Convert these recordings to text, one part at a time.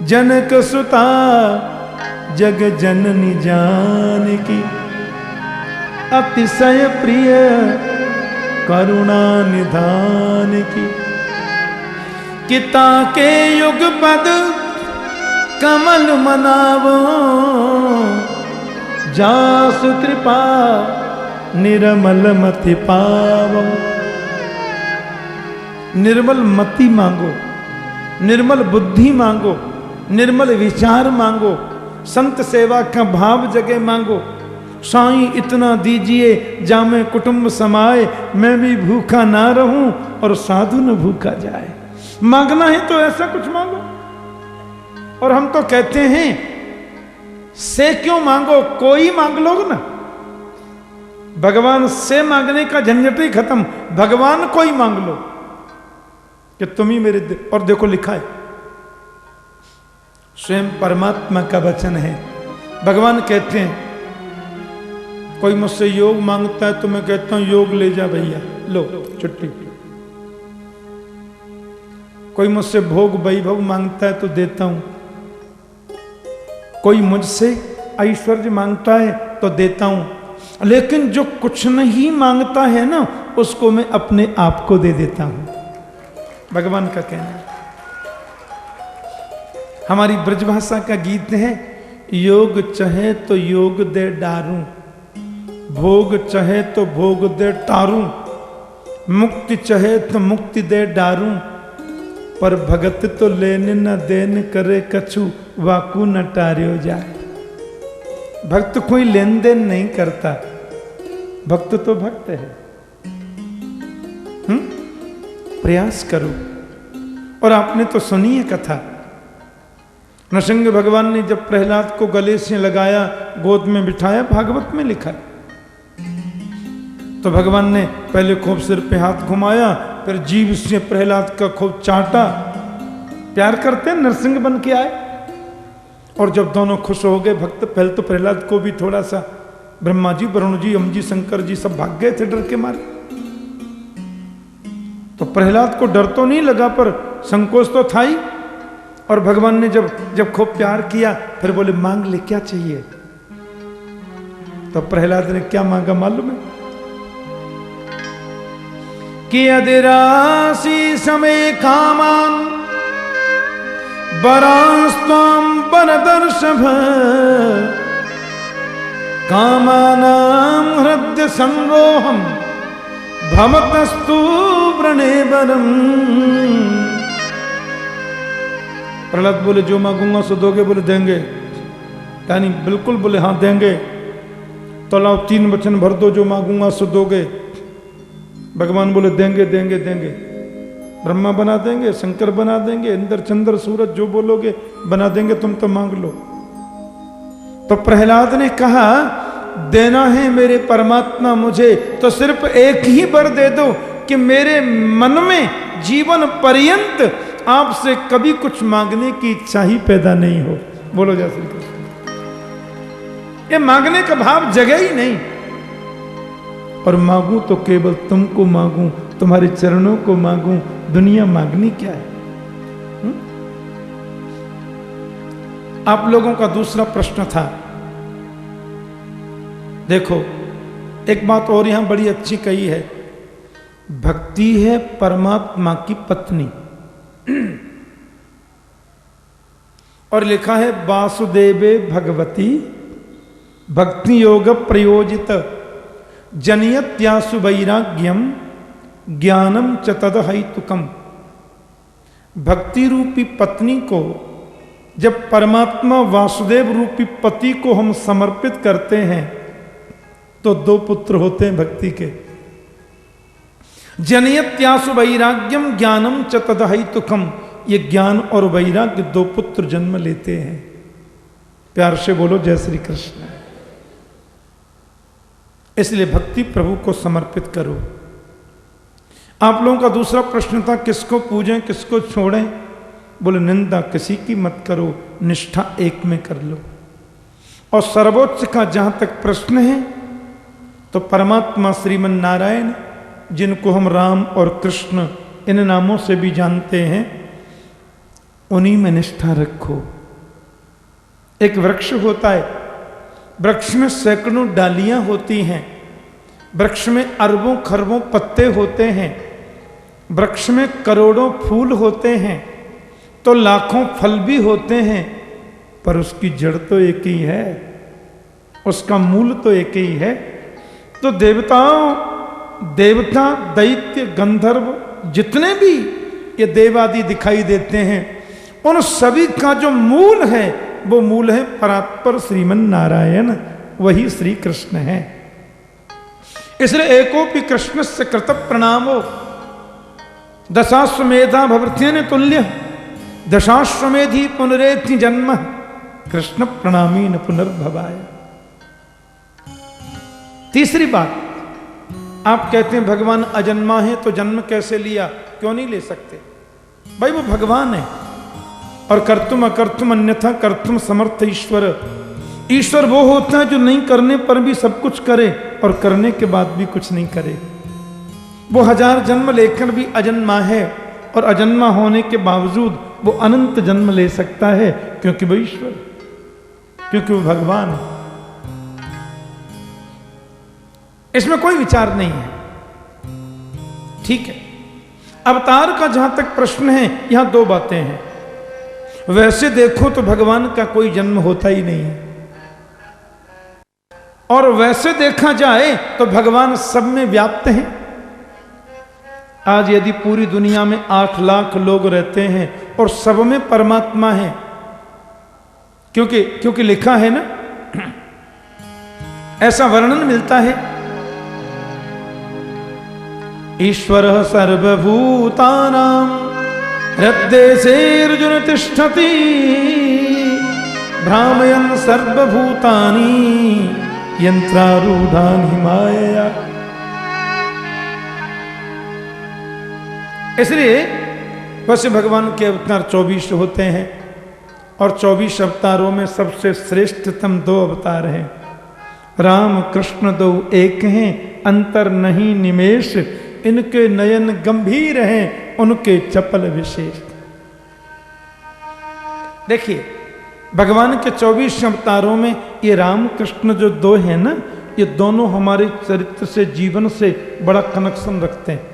जनक सुता जग जननी जानकी, अतिशय प्रिय करुणा निधान की। किता के युग पद कमल मनावो, जासु कृपा निर्मल मति पावो। निर्मल मति मांगो, निर्मल बुद्धि मांगो, निर्मल विचार मांगो, संत सेवा का भाव जगे मांगो। साईं इतना दीजिए जामे कुटुंब समाए, मैं भी भूखा ना रहूं और साधु न भूखा जाए। मांगना है तो ऐसा कुछ मांगो। और हम तो कहते हैं से क्यों मांगो, कोई मांग लो ना। भगवान से मांगने का झंझट ही खत्म, भगवान को ही मांग लो कि तुम ही मेरे। और देखो लिखा है, स्वयं परमात्मा का वचन है। भगवान कहते हैं कोई मुझसे योग मांगता है तो मैं कहता हूं योग ले जा भैया, लो छुट्टी। कोई मुझसे भोग वैभव मांगता है तो देता हूं। कोई मुझसे ऐश्वर्य मांगता है तो देता हूं। लेकिन जो कुछ नहीं मांगता है ना, उसको मैं अपने आप को दे देता हूं। भगवान का कहना है। हमारी ब्रजभाषा का गीत है, योग चाहे तो योग दे डारूं, भोग चाहे तो भोग दे टारूं, मुक्ति चाहे तो मुक्ति दे डारूं, पर भगत तो लेने न देन करे कछु, वाकू न टार्यो जाए। भक्त कोई लेन देन नहीं करता, भक्त तो भक्त है। प्रयास करो। और आपने तो सुनी है कथा, नृसिंह भगवान ने जब प्रहलाद को गले से लगाया, गोद में बिठाया, भागवत में लिखा। तो भगवान ने पहले खूब सिर पे हाथ घुमाया, फिर जीभ से प्रहलाद का खूब चाटा। प्यार करते नरसिंह बन के आए। और जब दोनों खुश हो गए भक्त, पहले तो प्रहलाद को भी थोड़ा सा, ब्रह्मा जी, वरुण जी, यम जी, शंकर जी सब भाग गए थे डर के मारे। तो प्रहलाद को डर तो नहीं लगा पर संकोच तो था ही। और भगवान ने जब खूब प्यार किया, फिर बोले मांग ले क्या चाहिए। तो प्रहलाद ने क्या मांगा मालूम है कि अधिराशि समय कामान वरास्त्वाम वरदर्शभ, कामानां हृदय संरोहम भवतस्तु व्रणेवरम। प्रहलाद बोले जो मांगूंगा सो दोगे? बोले देंगे। यानी बिल्कुल बोले हाँ देंगे। तो लाओ 3 वचन भर दो, जो मांगूंगा सो दोगे। भगवान बोले देंगे देंगे देंगे। ब्रह्मा बना देंगे, शंकर बना देंगे, इंद्र चंद्र सूरज जो बोलोगे बना देंगे, तुम तो मांग लो। तो प्रहलाद ने कहा देना है मेरे परमात्मा मुझे तो सिर्फ एक ही वर दे दो कि मेरे मन में जीवन पर्यंत आपसे कभी कुछ मांगने की इच्छा ही पैदा नहीं हो। बोलो जय श्री कृष्ण। ये मांगने का भाव जगे ही नहीं। और मांगू तो केवल तुमको मांगू, तुम्हारे चरणों को मांगू, दुनिया मांगनी क्या है? आप लोगों का दूसरा प्रश्न था, देखो एक बात और यहां बड़ी अच्छी कही है, भक्ति है परमात्मा की पत्नी। और लिखा है वासुदेवे भगवती भक्ति योग प्रयोजित जनयत्यासु वैराग्यम ज्ञानम च तदहैतुकम। भक्ति रूपी पत्नी को जब परमात्मा वासुदेव रूपी पति को हम समर्पित करते हैं तो 2 पुत्र होते हैं भक्ति के। जनयत्यासु वैराग्यम ज्ञानम च तदहैतुकम। ये ज्ञान और वैराग्य 2 पुत्र जन्म लेते हैं। प्यार से बोलो जय श्री कृष्ण। इसलिए भक्ति प्रभु को समर्पित करो। आप लोगों का दूसरा प्रश्न था किसको पूजें किसको छोड़ें। बोले निंदा किसी की मत करो, निष्ठा एक में कर लो। और सर्वोच्च का जहां तक प्रश्न है तो परमात्मा श्रीमन नारायण, जिनको हम राम और कृष्ण इन नामों से भी जानते हैं, उन्हीं में निष्ठा रखो। एक वृक्ष होता है, वृक्ष में सैकड़ों डालियां होती हैं, वृक्ष में अरबों खरबों पत्ते होते हैं, वृक्ष में करोड़ों फूल होते हैं, तो लाखों फल भी होते हैं, पर उसकी जड़ तो एक ही है, उसका मूल तो एक ही है। तो देवता दैत्य गंधर्व जितने भी ये देवादि दिखाई देते हैं, उन सभी का जो मूल है वो मूल है परात्पर श्रीमन नारायण, वही श्री कृष्ण है। इसलिए एकोपि कृष्ण से कृत प्रणामो दशाश्वमेधा भवत्यन तुल्य दशाश्वमेधि पुनरेति जन्म कृष्ण प्रणामी न पुनर्भवाय। तीसरी बात, आप कहते हैं भगवान अजन्मा है तो जन्म कैसे लिया, क्यों नहीं ले सकते? भाई वो भगवान है और कर्तुम अकर्तुम अन्यथा कर्तुम समर्थ ईश्वर। ईश्वर वो होता है जो नहीं करने पर भी सब कुछ करे और करने के बाद भी कुछ नहीं करे। वो 1000 जन्म लेकर भी अजन्मा है और अजन्मा होने के बावजूद वो अनंत जन्म ले सकता है, क्योंकि वो ईश्वर, क्योंकि वो भगवान है। इसमें कोई विचार नहीं है, ठीक है। अवतार का जहां तक प्रश्न है, यहां 2 बातें हैं। वैसे देखो तो भगवान का कोई जन्म होता ही नहीं है, और वैसे देखा जाए तो भगवान सब में व्याप्त हैं। आज यदि पूरी दुनिया में 8 लाख लोग रहते हैं और सब में परमात्मा है, क्योंकि लिखा है ना, ऐसा वर्णन मिलता है, ईश्वर सर्वभूतानां हृद्देशेऽर्जुन तिष्ठति भ्रामयन् सर्वभूतानि यंत्रारूढ़ानि मायया। इसलिए वैसे भगवान के अवतार 24 होते हैं और 24 अवतारों में सबसे श्रेष्ठतम 2 अवतार हैं। राम कृष्ण 2 एक हैं, अंतर नहीं निमेष, इनके नयन गंभीर हैं, उनके चपल विशेष। देखिए भगवान के 24 अवतारों में ये राम कृष्ण जो 2 हैं ना, ये दोनों हमारे चरित्र से, जीवन से बड़ा कनेक्शन रखते हैं।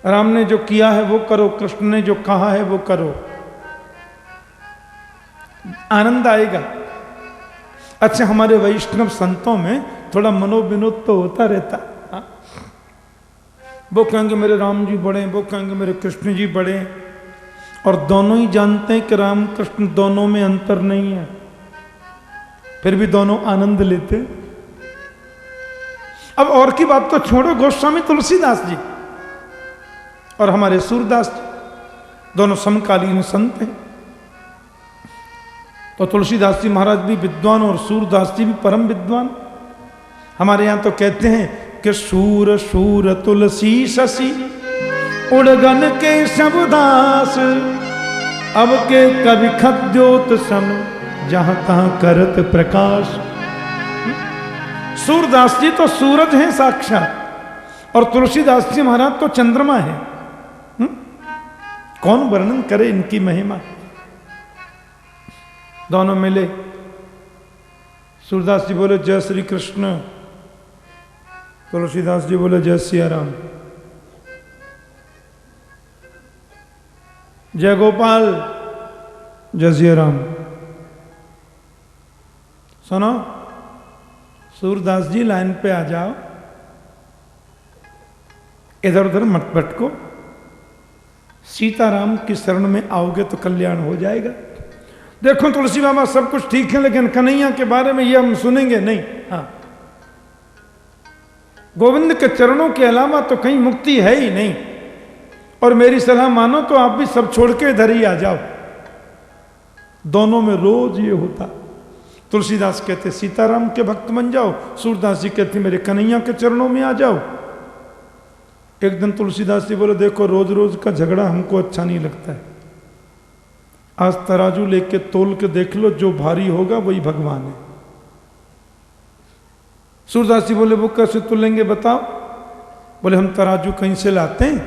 राम ने जो किया है वो करो, कृष्ण ने जो कहा है वो करो, आनंद आएगा। अच्छा, हमारे वैष्णव संतों में थोड़ा मनोविनोद तो होता रहता। वो कहेंगे मेरे राम जी बड़े, वो कहेंगे मेरे कृष्ण जी बड़े, और दोनों ही जानते हैं कि राम कृष्ण दोनों में अंतर नहीं है, फिर भी दोनों आनंद लेते। अब और की बात तो छोड़ो, गोस्वामी तुलसीदास जी और हमारे सूरदास जी दोनों समकालीन संत हैं। तो तुलसीदास जी महाराज भी विद्वान और सूरदास जी भी परम विद्वान। हमारे यहां तो कहते हैं कि सूर सूर तुलसी शशि उड़गन के शबदास, अब के कवि खद्योत सम जहां तहां करत प्रकाश। सूरदास जी तो सूरज हैं साक्षात, और तुलसीदास जी महाराज तो चंद्रमा है। कौन वर्णन करे इनकी महिमा। दोनों मिले, सूरदास जी बोले जय श्री कृष्ण, तुलसीदास जी बोले जय सिया राम। जय गोपाल, जय सिया राम। सुनो सूरदास जी, लाइन पे आ जाओ, इधर उधर मत भटको, सीताराम की शरण में आओगे तो कल्याण हो जाएगा। देखो तुलसी बाबा सब कुछ ठीक है, लेकिन कन्हैया के बारे में ये हम सुनेंगे नहीं। हाँ, गोविंद के चरणों के अलावा तो कहीं मुक्ति है ही नहीं, और मेरी सलाह मानो तो आप भी सब छोड़ के इधर ही आ जाओ। दोनों में रोज ये होता। तुलसीदास कहते सीताराम के भक्त बन जाओ, सूरदास जी कहते मेरे कन्हैया के चरणों में आ जाओ। एक दिन तुलसीदास जी बोले देखो रोज रोज का झगड़ा हमको अच्छा नहीं लगता है, आज तराजू लेके तोल के देख लो, जो भारी होगा वही भगवान है। सूरदास जी बोले वो कैसे तोलेंगे बताओ? बोले हम तराजू कहीं से लाते हैं,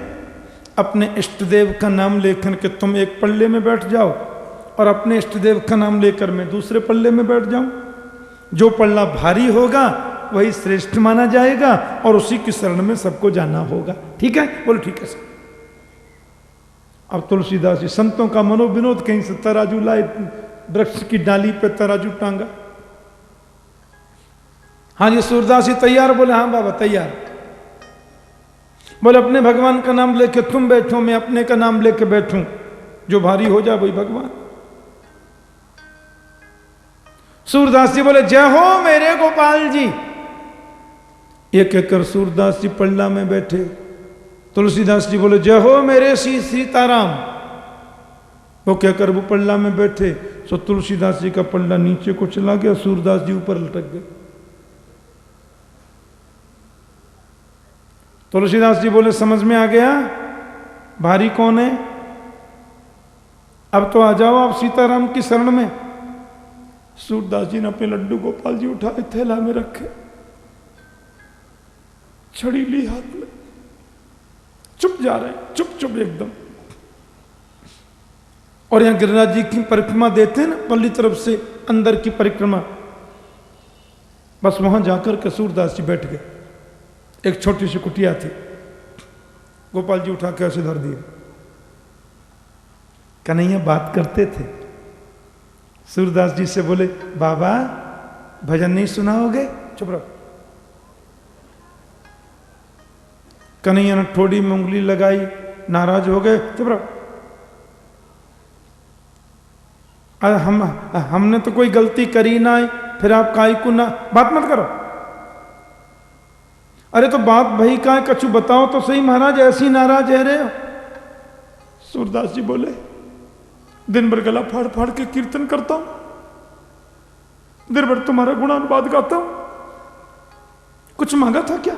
अपने इष्ट देव का नाम लेकर के तुम एक पल्ले में बैठ जाओ और अपने इष्ट देव का नाम लेकर मैं दूसरे पल्ले में बैठ जाऊं। जो पल्ला भारी होगा वही श्रेष्ठ माना जाएगा और उसी की शरण में सबको जाना होगा। ठीक है? बोलो ठीक है सर। अब तुलसीदास जी संतों का मनोविनोद, कहीं से तराजू लाए, वृक्ष की डाली पे तराजू टांगा। हाँ जी सूरदास जी तैयार? बोले हाँ बाबा तैयार। बोले अपने भगवान का नाम लेके तुम बैठो, मैं अपने का नाम लेके बैठूं, जो भारी हो जाए वही भगवान। सूरदास जी बोले जय हो मेरे गोपाल जी। ये कहकर सूरदास जी पल्ला में बैठे। तुलसीदास जी बोले जय हो मेरे श्री सीताराम। वो कहकर वो पल्ला में बैठे। सो तुलसीदास जी का पल्ला नीचे को चला गया, सूरदास जी ऊपर लटक गए। तुलसीदास जी बोले समझ में आ गया भारी कौन है? अब तो आ जाओ आप सीताराम की शरण में। सूरदास जी ने अपने लड्डू गोपाल जी उठाए, थैला में रखे, छड़ी ली हाथ में, चुप जा रहे हैं, चुप चुप एकदम। और यहां गिरिराज जी की परिक्रमा देते हैं ना, पल्ली तरफ से अंदर की परिक्रमा, बस वहां जाकर के सूरदास जी बैठ गए। एक छोटी सी कुटिया थी, गोपाल जी उठा के ऐसे धर दिए। कन्हैया बात करते थे। सूरदास जी से बोले बाबा भजन नहीं सुनाओगे? चुप रहो। कन्हैया ने ठोड़ी में उंगली लगाई, नाराज हो गए, चुप रहो। अरे हमने तो कोई गलती करी ना है, फिर आप काई को ना, बात मत करो। अरे तो बात भाई का है, कछु बताओ तो सही महाराज, ऐसी नाराज है रहे हो। सूरदास जी बोले दिन भर गला फाड़ फाड़ के कीर्तन करता हूं, दिन भर तुम्हारा गुणानुवाद गाता हूं, कुछ मांगा था क्या?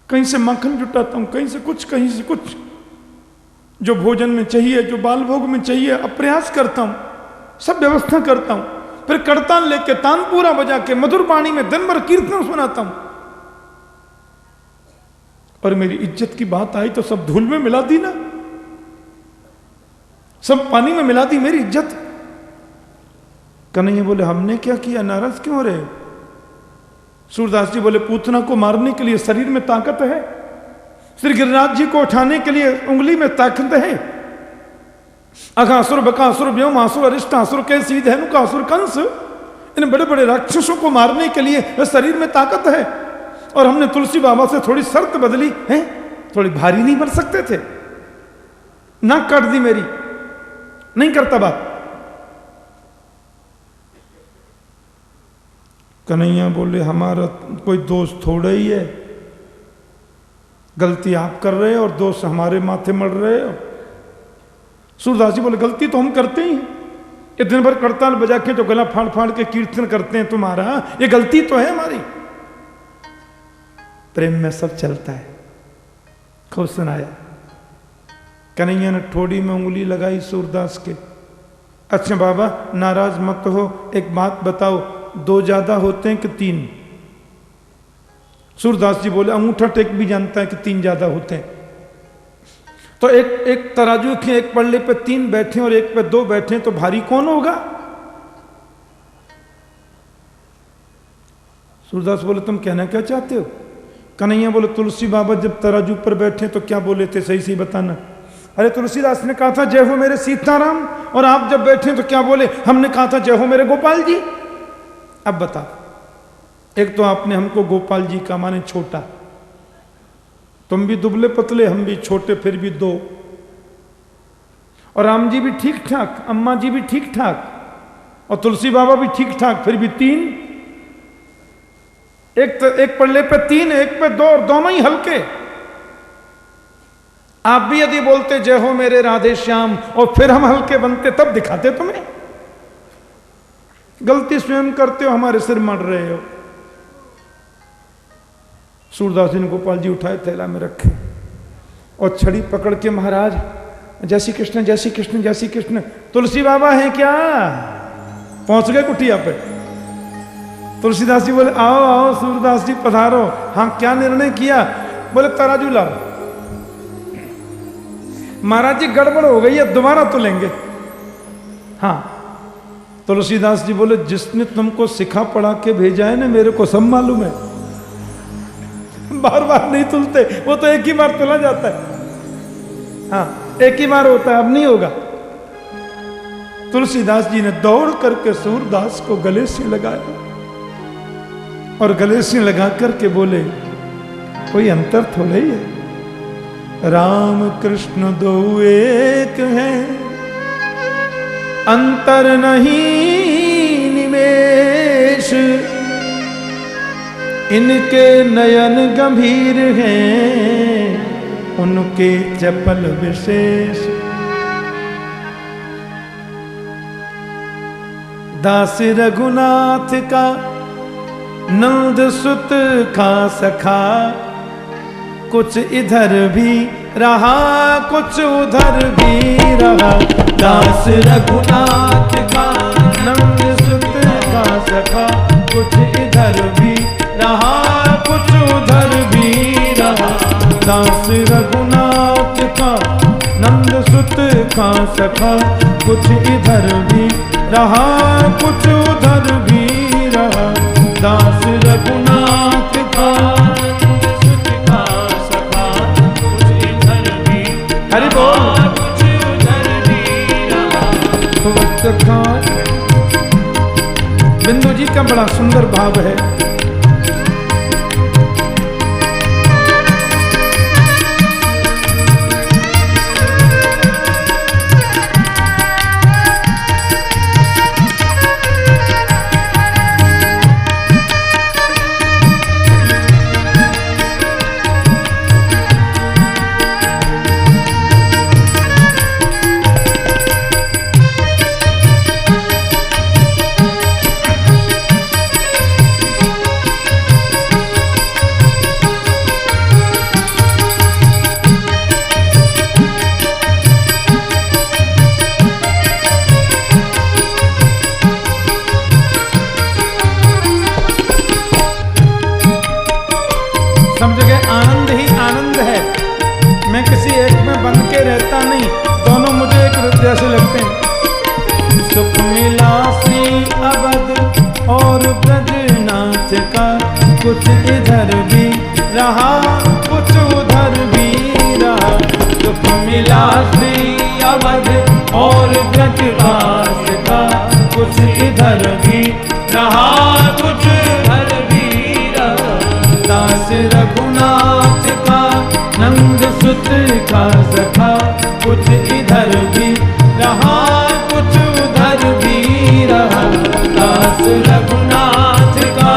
कहीं से माखन जुटाता हूं, कहीं से कुछ, कहीं से कुछ, जो भोजन में चाहिए, जो बाल भोग में चाहिए, अप्रयास करता हूं, सब व्यवस्था करता हूं, फिर करतान लेके तानपूरा बजा के मधुर वाणी में दिन भर कीर्तन सुनाता हूं, और मेरी इज्जत की बात आई तो सब धूल में मिला दी ना, सब पानी में मिला दी मेरी इज्जत। कन्हैया बोले हमने क्या किया, नाराज क्यों हो रहे हो? सूरदास जी बोले पूतना को मारने के लिए शरीर में ताकत है, श्री गिरिराज जी को उठाने के लिए उंगली में ताकत है। अघासुर बकासुर व्योमासुर अरिष्टासुर कैसी धेनुकासुर कंस, इन बड़े बड़े राक्षसों को मारने के लिए शरीर में ताकत है। और हमने तुलसी बाबा से थोड़ी शर्त बदली है, थोड़ी भारी नहीं बन सकते थे? नाक काट दी मेरी, नहीं करता बात। कन्हैया बोले हमारा कोई दोष थोड़ा ही है, गलती आप कर रहे हो और दोष हमारे माथे मर रहे हो। सूरदास जी बोले गलती तो हम करते ही हैं, ये दिन भर करताल बजा के जो गला फाड़ फाड़ के कीर्तन करते हैं तुम्हारा, ये गलती तो है हमारी। प्रेम में सब चलता है, खूब सुनाया। कन्हैया ने ठोड़ी में उंगली लगाई सूरदास के। अच्छा बाबा नाराज मत हो, एक बात बताओ, दो ज्यादा होते हैं कि तीन? सूरदास जी बोले अंगूठा टेक भी जानता है कि तीन ज्यादा होते हैं। तो एक तराजू के एक पल्ले पे तीन बैठे और एक पे दो बैठे, तो भारी कौन होगा? सूरदास बोले तुम कहना क्या चाहते हो? कन्हैया बोले तुलसी बाबा जब तराजू पर बैठे तो क्या बोले थे, सही सही बताना। अरे तुलसीदास ने कहा था जय हो मेरे सीताराम, और आप जब बैठे तो क्या बोले? हमने कहा था जय हो मेरे गोपाल जी। अब बता, एक तो आपने हमको गोपाल जी का माने छोटा, तुम भी दुबले पतले, हम भी छोटे, फिर भी दो, और राम जी भी ठीक ठाक, अम्मा जी भी ठीक ठाक, और तुलसी बाबा भी ठीक ठाक, फिर भी तीन। एक पल्ले पे तीन, एक पे दो, और दोनों ही हल्के। आप भी यदि बोलते जय हो मेरे राधे श्याम और फिर हम हल्के बनते, तब दिखाते तुम्हें। गलती स्वयं करते हो, हमारे सिर मर रहे हो। सूरदास जी ने गोपाल जी उठाए, थैला में रखे, और छड़ी पकड़ के महाराज जय श्री कृष्ण जय श्री कृष्ण जय श्री कृष्ण। तुलसी बाबा हैं क्या? पहुंच गए कुटिया पे। तुलसीदास जी बोले आओ आओ सूरदास जी पधारो। हाँ क्या निर्णय किया? बोले तराजू लाओ। महाराज जी गड़बड़ हो गई है, दोबारा तो लेंगे। हाँ, तुलसीदास जी बोले जिसने तुमको सिखा पढ़ा के भेजा है ना, मेरे को सब मालूम है, बार बार नहीं तुलते, वो तो एक ही बार तुला जाता है। हाँ, एक ही बार होता है, अब नहीं होगा। तुलसीदास जी ने दौड़ करके सूरदास को गले से लगाया और गले से लगा करके बोले कोई अंतर थोड़ा ही है, राम कृष्ण दो एक हैं, अंतर नहीं निमेष, इनके नयन गंभीर हैं, उनके चपल विशेष। दास रघुनाथ का नंद सुत का सखा, कुछ इधर भी रहा कुछ उधर भी रहा। दास रघुनाथ का नंद सुत का सखा, कुछ इधर भी रहा कुछ उधर भी रहा। दास रघुनाथ का नंद सुत का सखा, कुछ इधर भी रहा कुछ उधर भी रहा। दास रघुनाथ का नंद सुत का सखा, कुछ इधर भी हरि बोल कुछ उधर भी रहा। बिंदु जी का बड़ा सुंदर भाव है। जैसे लगते हैं। सुख मिला श्री अवध और ब्रजनाथ का, कुछ इधर भी रहा कुछ उधर भी रहा। सुख मिला श्री अवध और ब्रजनाथ का, कुछ इधर भी रहा कुछ उधर भी रहा। दास रघुनाथ का नंद सुत का सखा, कुछ इधर भी रहा कुछ उधर भी रहा। दास रघुनाथ का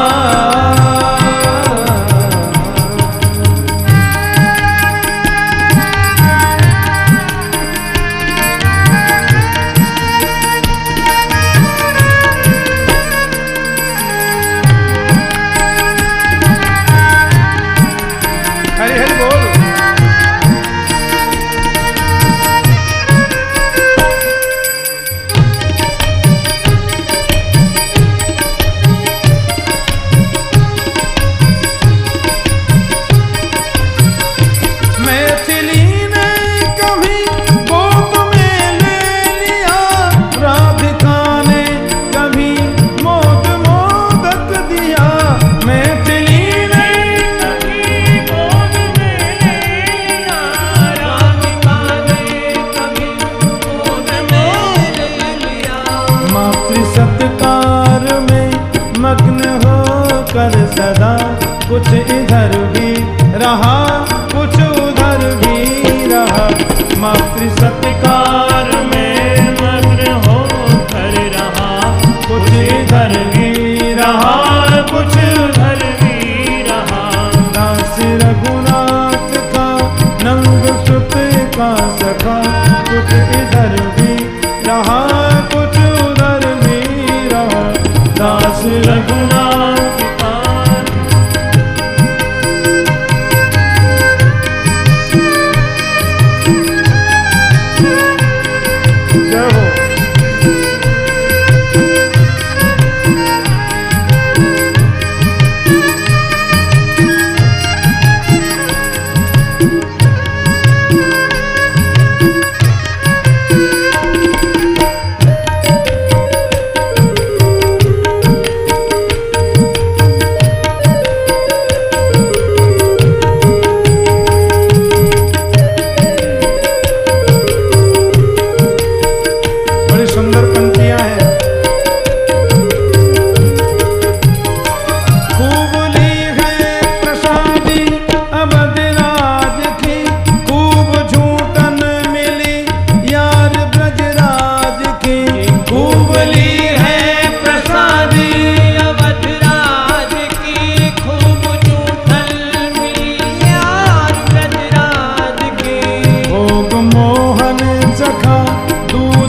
हरि हरि बोल। सदा कुछ इधर भी रहा कुछ उधर भी रहा। मातृ सत्कार में मग्न हो कर रहा, कुछ इधर भी रहा कुछ उधर भी रहा। दास रघुनाथ का नंद सुत का सखा, कुछ इधर भी रहा कुछ उधर भी रहा। दास रघुनाथ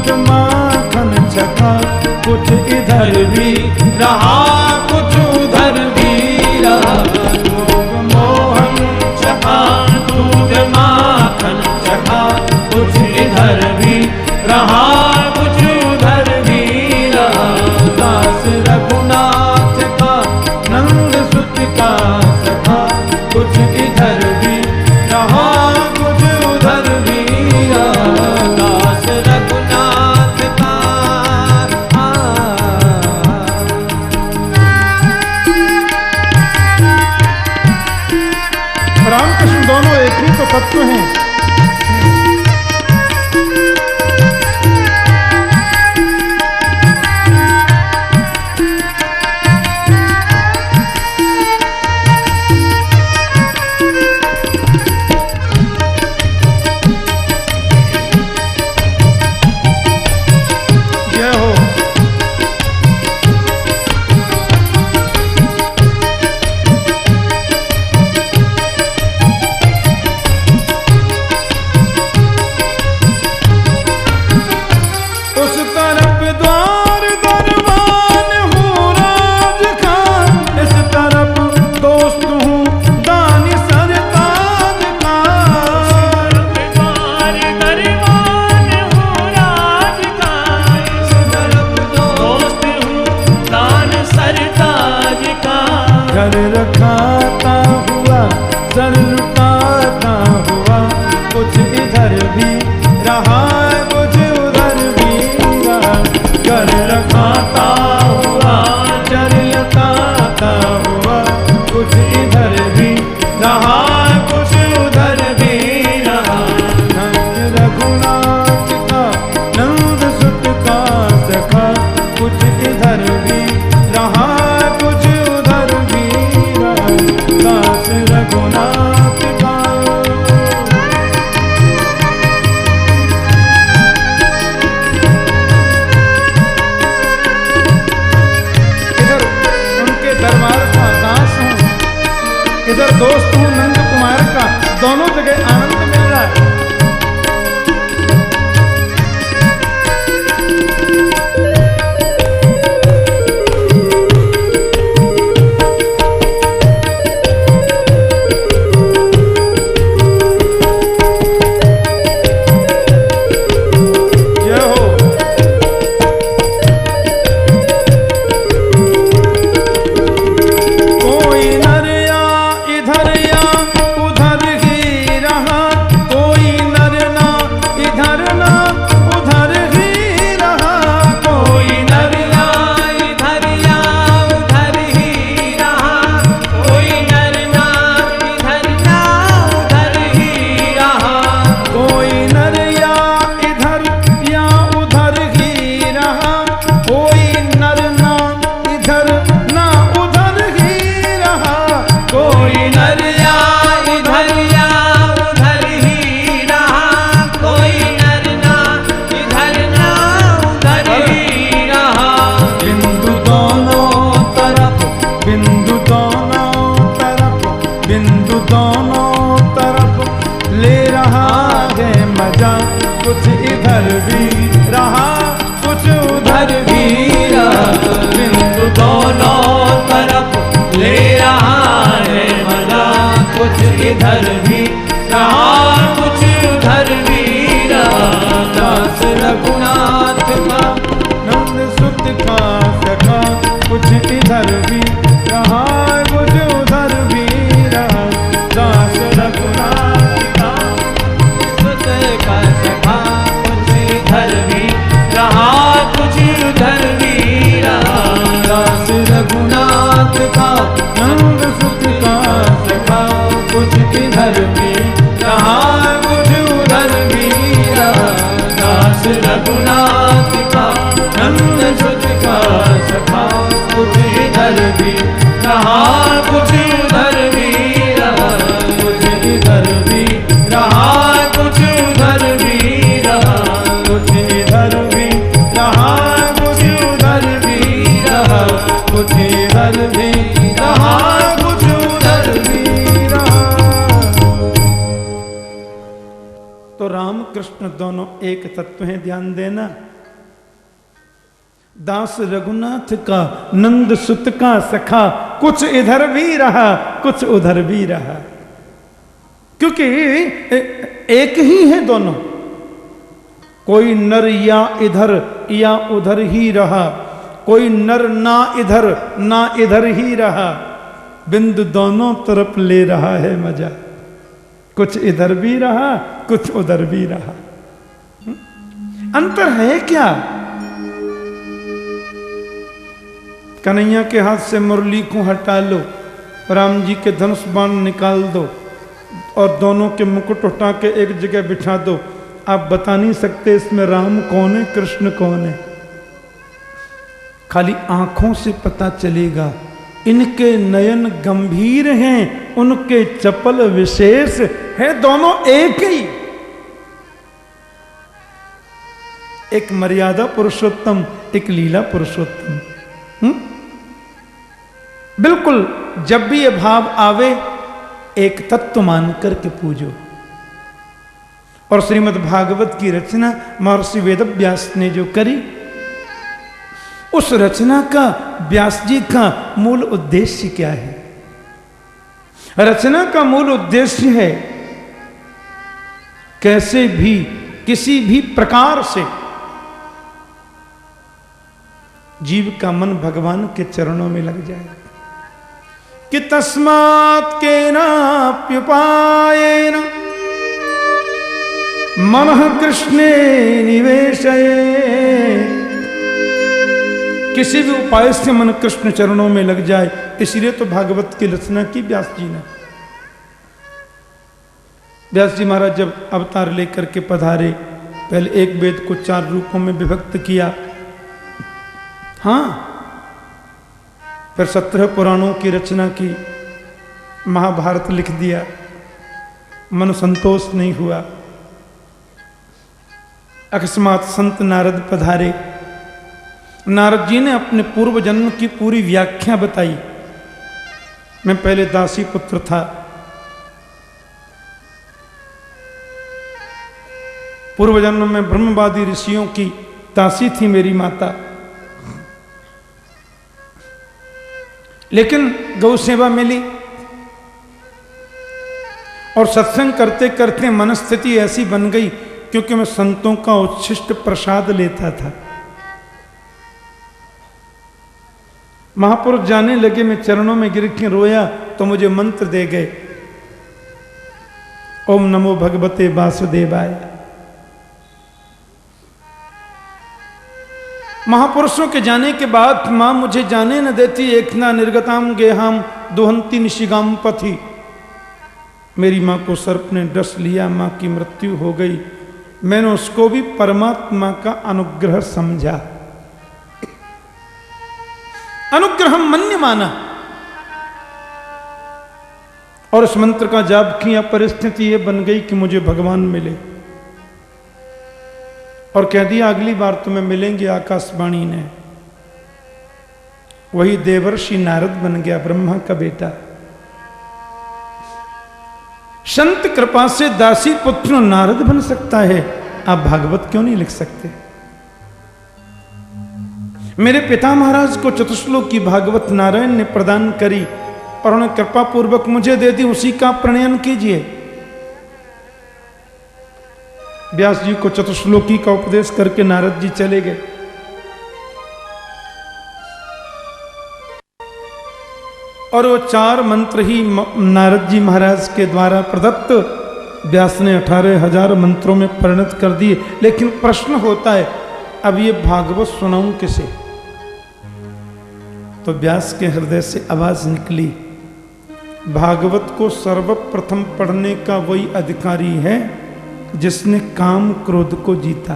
दूध माखन चखा, कुछ इधर भी रहा कुछ उधर भी रहा। दूध मोहन चखा, दूध माखन चखा, कुछ इधर भी रहा कुछ उधर भी रहा। दास रघुनाथ का नंद सुत का सखा, कुछ इधर भी रहा कुछ उधर भी रहा। दास रघुनाथ का रामकृष्ण दोनों एक ही तो तत्व हैं। इधर दोस्त हूँ नंद कुमार का, दोनों जगह आनंद मिल रहा है। कुछ इधर भी रहा कुछ उधर भी रहा। बिंदु दोनों तरफ ले रहा है मजा, कुछ इधर भी रहा कुछ उधर भी रहा। दास रघुनाथ का नंद सुत का सखा, कुछ इधर भी रहा कुछ उधर भी रहा। दास रघुनाथ का सुत का सखा, कुछ इधर भी रहा कुछ उधर भी रहा। दास रघुनाथ का नंद सुत का सखा, कुछ इधर भी रहा कुछ उधर भी रहा। दास रघुनाथ का नंद सुत का सखा, कुछ इधर भी रहा कुछ उधर भी रहा। कुछ इधर भी रहा कुछ उधर भी रहा। कुछ इधर भी रहा कुछ उधर भी रहा। कुछ इधर भी रहा कुछ उधर भी रहा। तो राम कृष्ण दोनों एक तत्व हैं, ध्यान देना। दास रघुनाथ का नंद सुत का सखा, कुछ इधर भी रहा कुछ उधर भी रहा। क्योंकि एक ही है दोनों, कोई नर या इधर या उधर ही रहा, कोई नर ना इधर ही रहा, बिंदु दोनों तरफ ले रहा है मजा, कुछ इधर भी रहा कुछ उधर भी रहा। अंतर है क्या? कन्हैया के हाथ से मुरली को हटा लो, राम जी के धनुष बाण निकाल दो और दोनों के मुकुट उठा के एक जगह बिठा दो, आप बता नहीं सकते इसमें राम कौन है कृष्ण कौन है। खाली आंखों से पता चलेगा, इनके नयन गंभीर हैं, उनके चपल विशेष है, दोनों एक ही। एक मर्यादा पुरुषोत्तम, एक लीला पुरुषोत्तम। बिल्कुल जब भी ये भाव आवे एक तत्व मान करके पूजो। और श्रीमद् भागवत की रचना महर्षि वेदव्यास ने जो करी, उस रचना का व्यास जी का मूल उद्देश्य क्या है? रचना का मूल उद्देश्य है कैसे भी किसी भी प्रकार से जीव का मन भगवान के चरणों में लग जाए। कि तस्मात् केनाप्युपायेन मनः कृष्णे निवेशयेत्, किसी भी उपाय से मन कृष्ण चरणों में लग जाए। इसलिए तो भागवत की रचना की व्यास जी ने। व्यास जी महाराज जब अवतार लेकर के पधारे, पहले एक वेद को 4 रूपों में विभक्त किया, हाँ, फिर 17 पुराणों की रचना की, महाभारत लिख दिया, मन संतोष नहीं हुआ। अकस्मात संत नारद पधारे, नारद जी ने अपने पूर्व जन्म की पूरी व्याख्या बताई। मैं पहले दासी पुत्र था, पूर्व जन्म में ब्रह्मवादी ऋषियों की दासी थी मेरी माता, लेकिन गौ सेवा मिली और सत्संग करते करते मनस्थिति ऐसी बन गई, क्योंकि मैं संतों का उच्छिष्ट प्रसाद लेता था। महापुरुष जाने लगे, मैं चरणों में गिर के रोया तो मुझे मंत्र दे गए, ओम नमो भगवते वासुदेवाय। महापुरुषों के जाने के बाद मां मुझे जाने न देती, एक ना निर्गताम गेहाम दोहंती निशिगाम पथी। मेरी मां को सर्प ने डस लिया, मां की मृत्यु हो गई। मैंने उसको भी परमात्मा का अनुग्रह समझा, अनुग्रह मन्य माना और उस मंत्र का जाप किया। परिस्थिति ये बन गई कि मुझे भगवान मिले और कह दिया अगली बार तुम्हें मिलेंगे आकाशवाणी ने। वही देवर्षि नारद बन गया, ब्रह्मा का बेटा। संत कृपा से दासी पुत्र नारद बन सकता है, आप भागवत क्यों नहीं लिख सकते? मेरे पिता महाराज को चतुश्लोक की भागवत नारायण ने प्रदान करी और उन्हें कृपा पूर्वक मुझे दे दी, उसी का प्रणयन कीजिए। व्यास जी को चतुश्लोकी का उपदेश करके नारद जी चले गए। और वो 4 मंत्र ही नारद जी महाराज के द्वारा प्रदत्त व्यास ने 18,000 मंत्रों में परिणत कर दिए। लेकिन प्रश्न होता है, अब ये भागवत सुनाऊं किसे? तो व्यास के हृदय से आवाज निकली, भागवत को सर्वप्रथम पढ़ने का वही अधिकारी है जिसने काम क्रोध को जीता।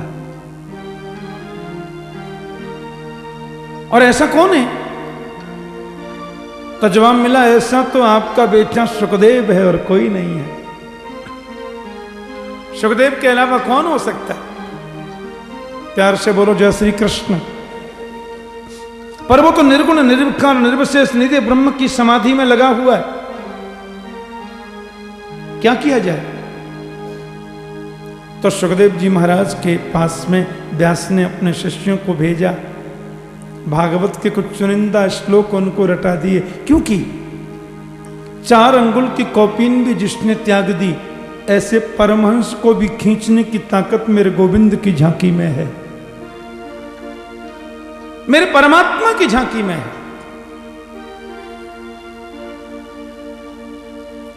और ऐसा कौन है? तो जवाब मिला, ऐसा तो आपका बेटा सुखदेव है और कोई नहीं है। सुखदेव के अलावा कौन हो सकता है? प्यार से बोलो जय श्री कृष्ण। पर वो तो निर्गुण निर्विकार निर्विशेष निधि ब्रह्म की समाधि में लगा हुआ है, क्या किया जाए? तो सुखदेव जी महाराज के पास में व्यास ने अपने शिष्यों को भेजा भागवत के कुछ चुनिंदा श्लोक उनको रटा दिए, क्योंकि 4 अंगुल की कौपीन भी जिसने त्याग दी, ऐसे परमहंस को भी खींचने की ताकत मेरे गोविंद की झांकी में है, मेरे परमात्मा की झांकी में है।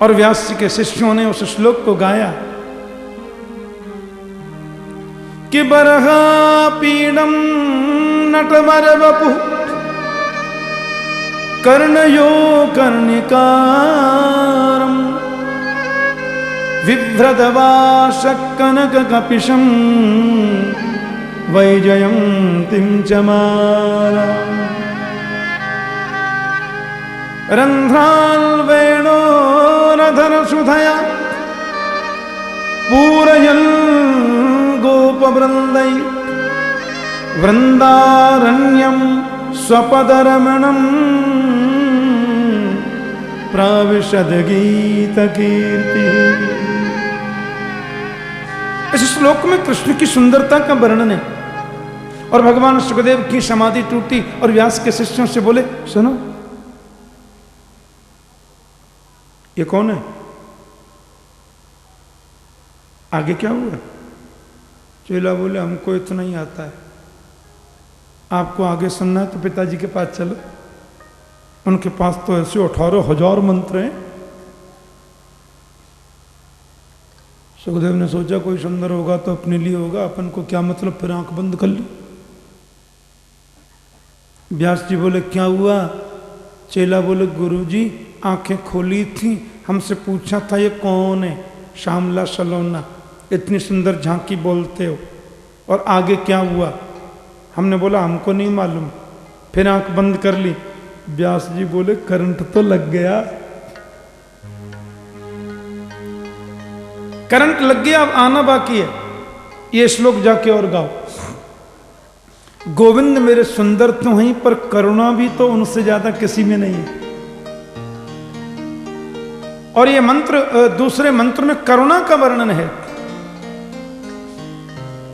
और व्यास जी के शिष्यों ने उस श्लोक को गाया कि बरहा पीडम नटवर वपु कर्णयो कर्णिकारम विभ्रदवाशकनक कपिशम वैजयंतीं चमारा रंध्राल्वेणोरधर सुधया पूरयन् गोपवृन्दै वृन्दारण्यं स्वपदरमणं प्राविशद गीतकीर्ति। इस श्लोक में कृष्ण की सुंदरता का वर्णन है। और भगवान सुखदेव की समाधि टूटी और व्यास के शिष्यों से बोले, सुनो ये कौन है, आगे क्या हुआ? चेला बोले, हमको इतना ही आता है, आपको आगे सुनना है तो पिताजी के पास चलो, उनके पास तो ऐसे 18,000 मंत्र हैं। सुखदेव ने सोचा कोई सुंदर होगा तो अपने लिए होगा, अपन को क्या मतलब, फिर आंख बंद कर ली। व्यास जी बोले, क्या हुआ? चेला बोले, गुरुजी आंखें खोली थी, हमसे पूछा था ये कौन है, श्यामला सलोना, इतनी सुंदर झांकी बोलते हो, और आगे क्या हुआ? हमने बोला हमको नहीं मालूम, फिर आंख बंद कर ली। व्यास जी बोले, करंट तो लग गया, करंट लग गया, अब आना बाकी है। ये श्लोक जाके और गाओ। गोविंद मेरे सुंदर तो हैं, पर करुणा भी तो उनसे ज्यादा किसी में नहीं है। और ये मंत्र, दूसरे मंत्र में करुणा का वर्णन है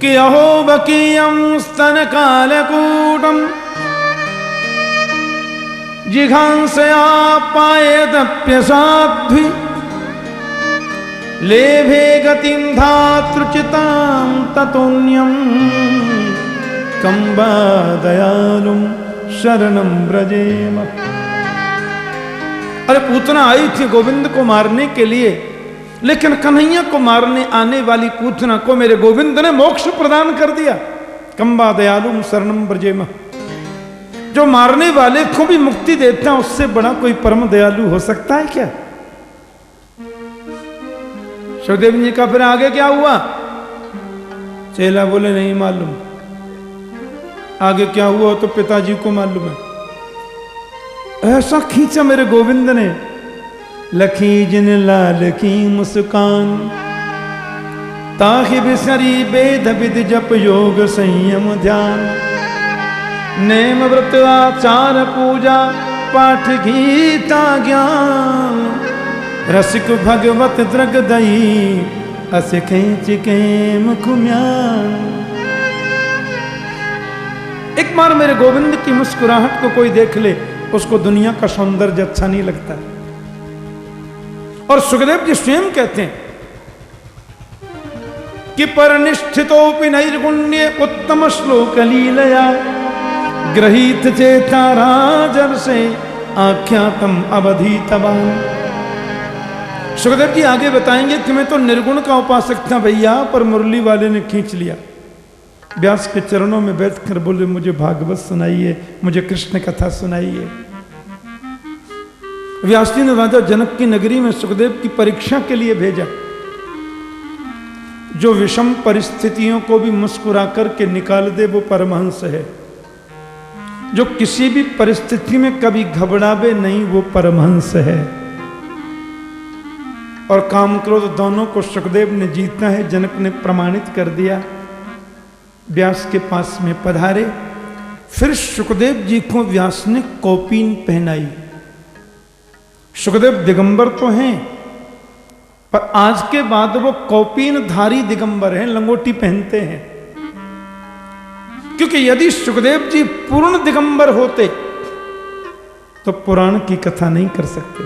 कि अहो बकीयं स्तन कालकूटम जिघांसया पायदप्यसाध्वी लेभे गतिं धातृचितां ततोन्यं कंबा दयालुं शरणं व्रजेम। अरे पूतना आई थी गोविंद को मारने के लिए, लेकिन कन्हैया को मारने आने वाली पूतना को मेरे गोविंद ने मोक्ष प्रदान कर दिया। कंबा दयालुं शरणं व्रजेम, जो मारने वाले को भी मुक्ति देता, उससे बड़ा कोई परम दयालु हो सकता है क्या? सुखदेव जी का फिर आगे क्या हुआ? चेला बोले, नहीं मालूम। आगे क्या हुआ तो पिताजी को मालूम है। ऐसा खींचा मेरे गोविंद ने, लखी जिन लाल की मुस्कान, ताहि बिसरी वेद विद जप योग संयम ध्यान, नेम व्रत आचार पूजा पाठ गीता ज्ञान, रसिक भगवत द्रग दई अस खेच के मुखम्यान। एक बार मेरे गोविंद की मुस्कुराहट को कोई देख ले, उसको दुनिया का सौंदर्य अच्छा नहीं लगता। और सुखदेव जी स्वयं कहते हैं कि परनिष्ठितोपि नैर्गुण्ये उत्तम श्लोक लीलया गृहीत चेता राजर से आख्यातम अवधीतवान। सुखदेव जी आगे बताएंगे कि मैं तो निर्गुण का उपासक था भैया, पर मुरली वाले ने खींच लिया। व्यास के चरणों में बैठकर बोले, मुझे भागवत सुनाइए, मुझे कृष्ण कथा सुनाइए। व्यास जी ने राजा जनक की नगरी में सुखदेव की परीक्षा के लिए भेजा। जो विषम परिस्थितियों को भी मुस्कुरा करके निकाल दे वो परमहंस है। जो किसी भी परिस्थिति में कभी घबरावे नहीं वो परमहंस है। और काम क्रोध दोनों को सुखदेव ने जीता है, जनक ने प्रमाणित कर दिया। व्यास के पास में पधारे। फिर सुखदेव जी को व्यास ने कौपीन पहनाई। सुखदेव दिगंबर तो हैं, पर आज के बाद वो कौपीन धारी दिगंबर हैं, लंगोटी पहनते हैं। क्योंकि यदि सुखदेव जी पूर्ण दिगंबर होते तो पुराण की कथा नहीं कर सकते।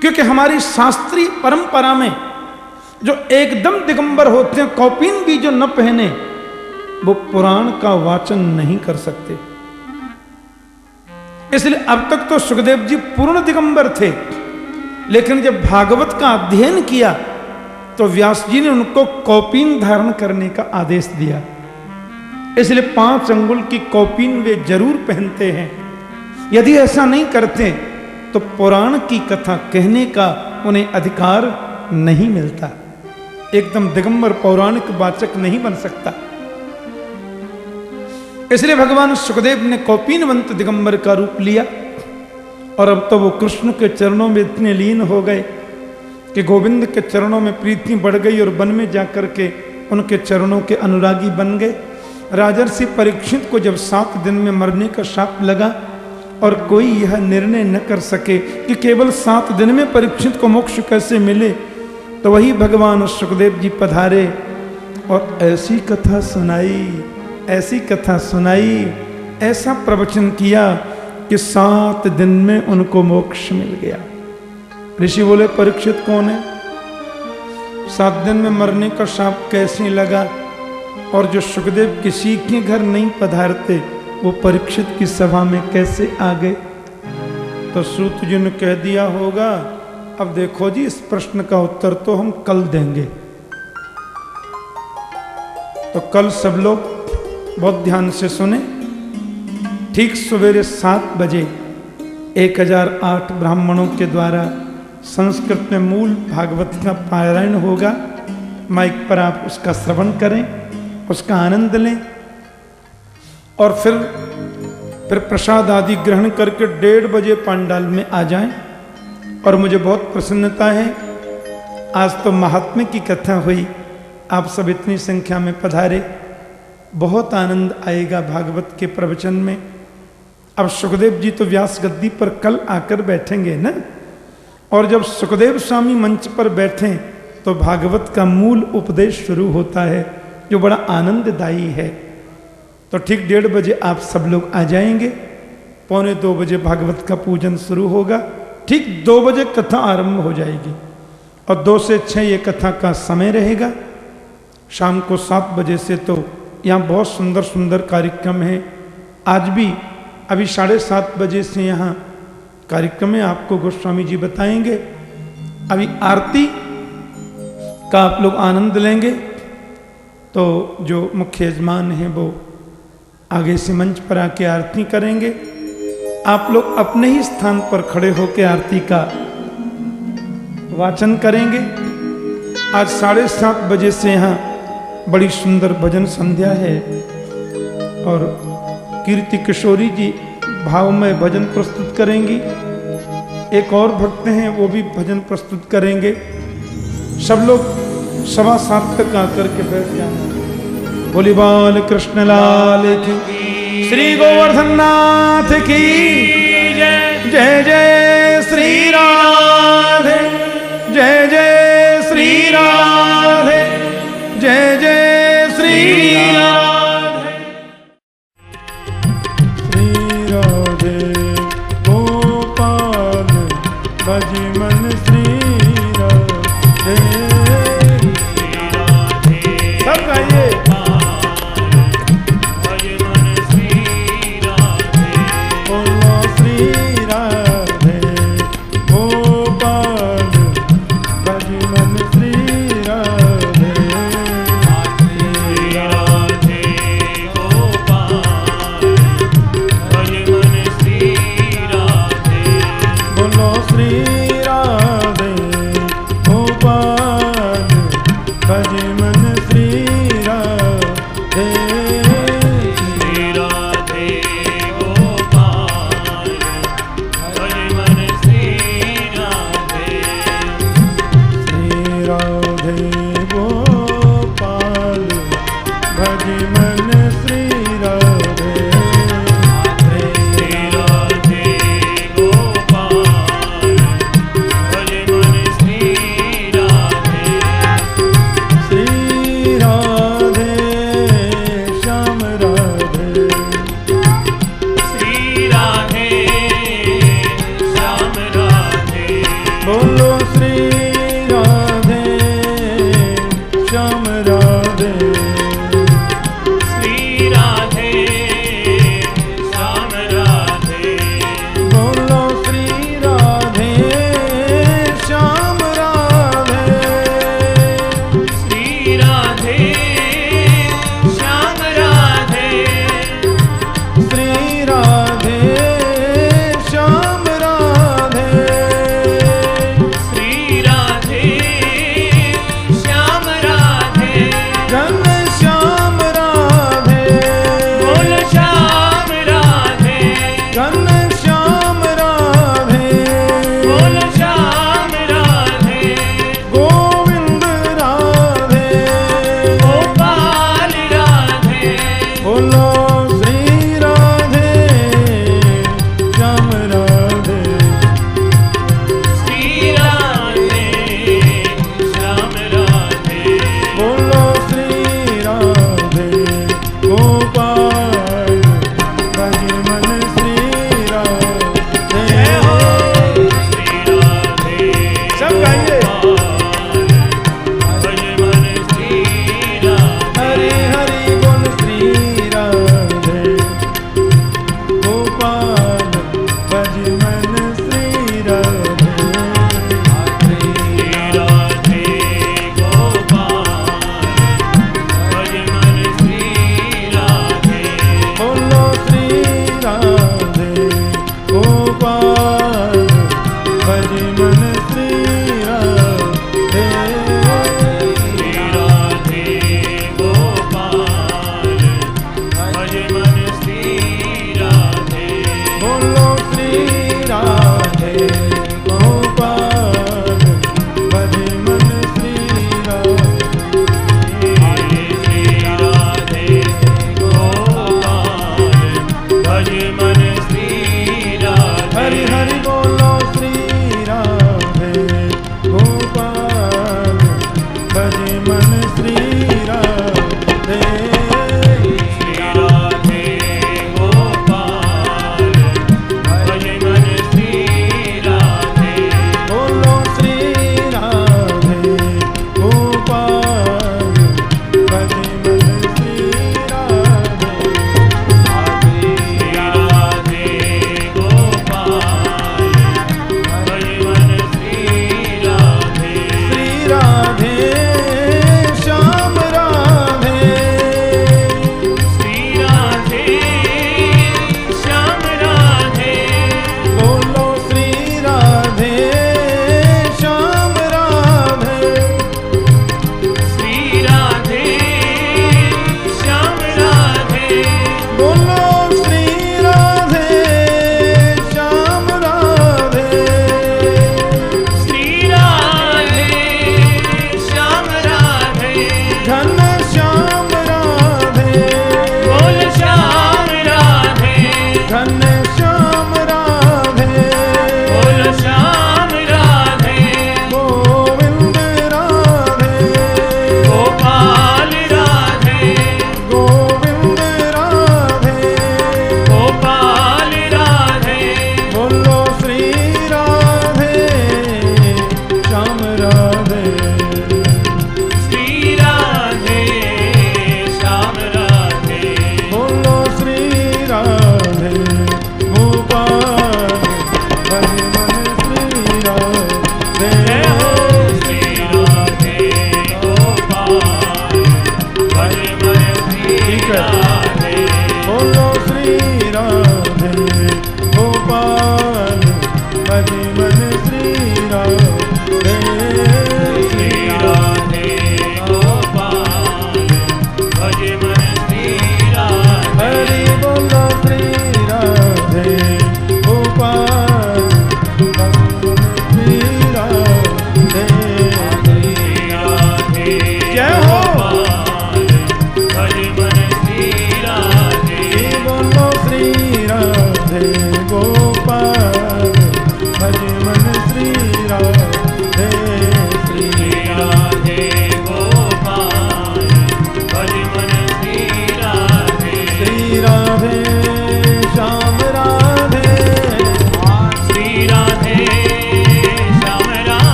क्योंकि हमारी शास्त्रीय परंपरा में जो एकदम दिगंबर होते हैं, कौपीन भी जो न पहने, वो पुराण का वाचन नहीं कर सकते। इसलिए अब तक तो सुखदेव जी पूर्ण दिगंबर थे, लेकिन जब भागवत का अध्ययन किया तो व्यास जी ने उनको कौपीन धारण करने का आदेश दिया। इसलिए 5 अंगुल की कौपीन वे जरूर पहनते हैं। यदि ऐसा नहीं करते तो पुराण की कथा कहने का उन्हें अधिकार नहीं मिलता। एकदम दिगंबर पौराणिक वाचक नहीं बन सकता। इसलिए भगवान सुखदेव ने कौपीनवंत दिगंबर का रूप लिया, और अब तो वो कृष्ण के चरणों में इतने लीन हो गए कि गोविंद के चरणों में प्रीति बढ़ गई और वन में जाकर के उनके चरणों के अनुरागी बन गए। राजर्षि परीक्षित को जब 7 दिन में मरने का शाप लगा और कोई यह निर्णय न कर सके कि केवल 7 दिन में परीक्षित को मोक्ष कैसे मिले, तो वही भगवान सुखदेव जी पधारे और ऐसी कथा सुनाई, ऐसी कथा सुनाई, ऐसा प्रवचन किया कि 7 दिन में उनको मोक्ष मिल गया। ऋषि बोले, परीक्षित कौन है? 7 दिन में मरने का शाप कैसे लगा? और जो सुखदेव किसी के घर नहीं पधारते वो परीक्षित की सभा में कैसे आ गए? तो सूत जी ने कह दिया होगा, अब देखो जी, इस प्रश्न का उत्तर तो हम कल देंगे। तो कल सब लोग बहुत ध्यान से सुने। ठीक सवेरे 7 बजे 1008 ब्राह्मणों के द्वारा संस्कृत में मूल भागवत का पारायण होगा। माइक पर आप उसका श्रवण करें, उसका आनंद लें, और फिर प्रसाद आदि ग्रहण करके 1:30 बजे पंडाल में आ जाएं। और मुझे बहुत प्रसन्नता है, आज तो महात्म्य की कथा हुई, आप सब इतनी संख्या में पधारे, बहुत आनंद आएगा भागवत के प्रवचन में। अब सुखदेव जी तो व्यास गद्दी पर कल आकर बैठेंगे ना, और जब सुखदेव स्वामी मंच पर बैठें तो भागवत का मूल उपदेश शुरू होता है, जो बड़ा आनंददायी है। तो ठीक 1:30 बजे आप सब लोग आ जाएंगे। 1:45 बजे भागवत का पूजन शुरू होगा। ठीक 2 बजे कथा आरंभ हो जाएगी, और 2 से 6 ये कथा का समय रहेगा। शाम को 7 बजे से तो यहाँ बहुत सुंदर सुंदर कार्यक्रम है। आज भी अभी 7:30 बजे से यहाँ कार्यक्रम है, आपको गोस्वामी जी बताएंगे। अभी आरती का आप लोग आनंद लेंगे, तो जो मुख्य यजमान हैं वो आगे से मंच पर आके आरती करेंगे। आप लोग अपने ही स्थान पर खड़े होकर आरती का वाचन करेंगे। आज 7:30 बजे से यहाँ बड़ी सुंदर भजन संध्या है, और कीर्ति किशोरी जी भाव में भजन प्रस्तुत करेंगी। एक और भक्त हैं, वो भी भजन प्रस्तुत करेंगे। सब लोग 7:15 तक आकर के बैठ जाना। बोली बाल कृष्ण लाल की, श्री गोवर्धन नाथ की जय। जय जय श्री राधे, जय जय श्री राधे, जय जय श्री राधे। श्री राधे गोपाल भज मन श्री राधे। सब गाइए। श्री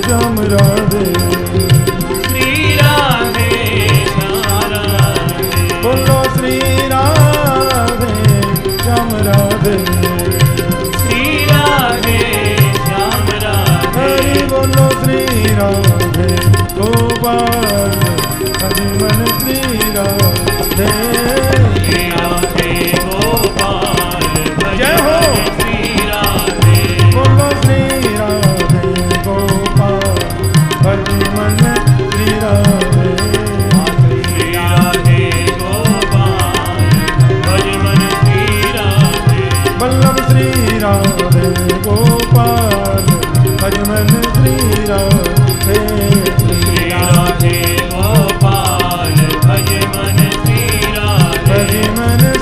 श्याम राधे श्री राधे श्याम राधे बोलो श्री राधे श्याम राधे श्री राधे श्याम राधे हरि बोलो श्री राधे गोपाल हरि मन श्री राधे श्री राधे गोपाल जय हो। श्री राधे बोलो श्री राधे गोपाल हरि मन श्री राधे श्री राधे गोपाल भज मन श्री राधे वल्लभ श्री राधे गोपाल भज मन श्री राधे श्री राधे गोपाल भज मन श्री राधे भज मन